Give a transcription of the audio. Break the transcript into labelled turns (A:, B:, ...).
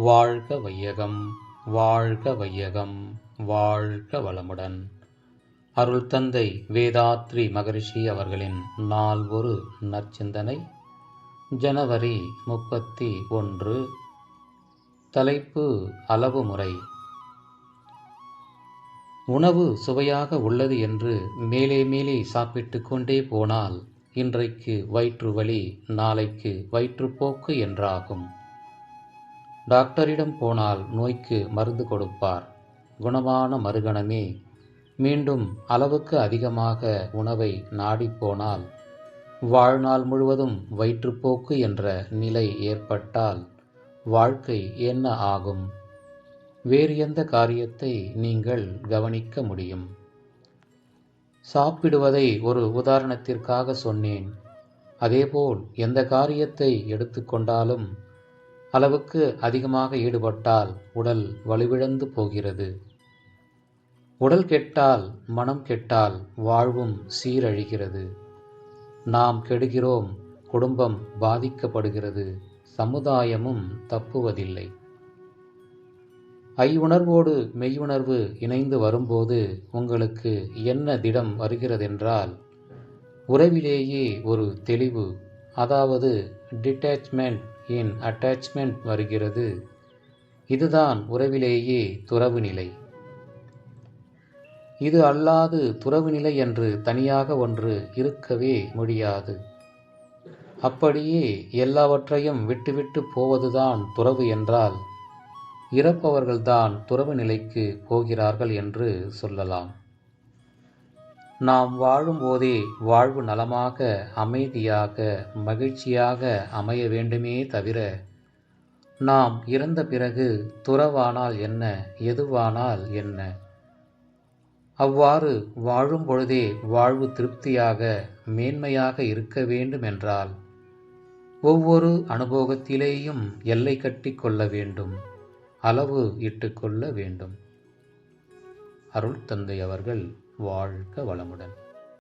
A: வாழ்க வையகம், வாழ்க வையகம், வாழ்க வளமுடன். அருள் தந்தை வேதாத்ரி மகரிஷி அவர்களின் நாள் ஒரு நற்சிந்தனை. ஜனவரி 31. தலைப்பு அளவு முறை. உணவு சுவையாக உள்ளது என்று மேலே மேலே சாப்பிட்டு கொண்டே போனால் இன்றைக்கு வயிற்று வலி, நாளைக்கு வயிற்றுப்போக்கு என்றாகும். டாக்டரிடம் போனால் நோய்க்கு மருந்து கொடுப்பார். குணமான மறுகணமே மீண்டும் அளவுக்கு அதிகமாக உணவை நாடிப்போனால் வாழ்நாள் முழுவதும் வயிற்றுப்போக்கு என்ற நிலை ஏற்பட்டால் வாழ்க்கை என்ன ஆகும்? வேறு எந்த காரியத்தை நீங்கள் கவனிக்க முடியும்? சாப்பிடுவதை ஒரு உதாரணத்திற்காக சொன்னேன். அதேபோல் எந்த காரியத்தை எடுத்துக்கொண்டாலும் அளவுக்கு அதிகமாக ஈடுபட்டால் உடல் வலுவிழந்து போகிறது. உடல் கெட்டால் மனம் கெட்டால் வாழ்வும் சீரழிகிறது. நாம் கெடுகிறோம், குடும்பம் பாதிக்கப்படுகிறது, சமுதாயமும் தப்புவதில்லை. ஐயுணர்வோடு மெய்யுணர்வு இணைந்து வரும்போது உங்களுக்கு என்ன திடம் வருகிறதென்றால் உறவிலேயே ஒரு தெளிவு, அதாவது டிட்டாச்மெண்ட் இன் அட்டாச்மெண்ட் வருகிறது. இதுதான் உறவிலேயே துறவு நிலை. இது அல்லாது துறவு நிலை என்று தனியாக ஒன்று இருக்கவே முடியாது. அப்படியே எல்லாவற்றையும் விட்டுவிட்டு போவதுதான் துறவு என்றால் இறப்பவர்கள்தான் துறவு நிலைக்கு போகிறார்கள் என்று சொல்லலாம். நாம் வாழும்போதே வாழ்வு நலமாக, அமைதியாக, மகிழ்ச்சியாக அமைய வேண்டுமே தவிர நாம் இறந்த பிறகு துறவானால் என்ன, எதுவானால் என்ன? அவ்வாறு வாழும் பொழுதே வாழ்வு திருப்தியாக, மேன்மையாக இருக்க வேண்டும் என்றால் ஒவ்வொரு அனுபவத்திலேயும் எல்லை கட்டி கொள்ள வேண்டும், அளவு இட்டுக்கொள்ள வேண்டும். அருள் தந்தை அவர்கள் வாழ்க வளமுடன்.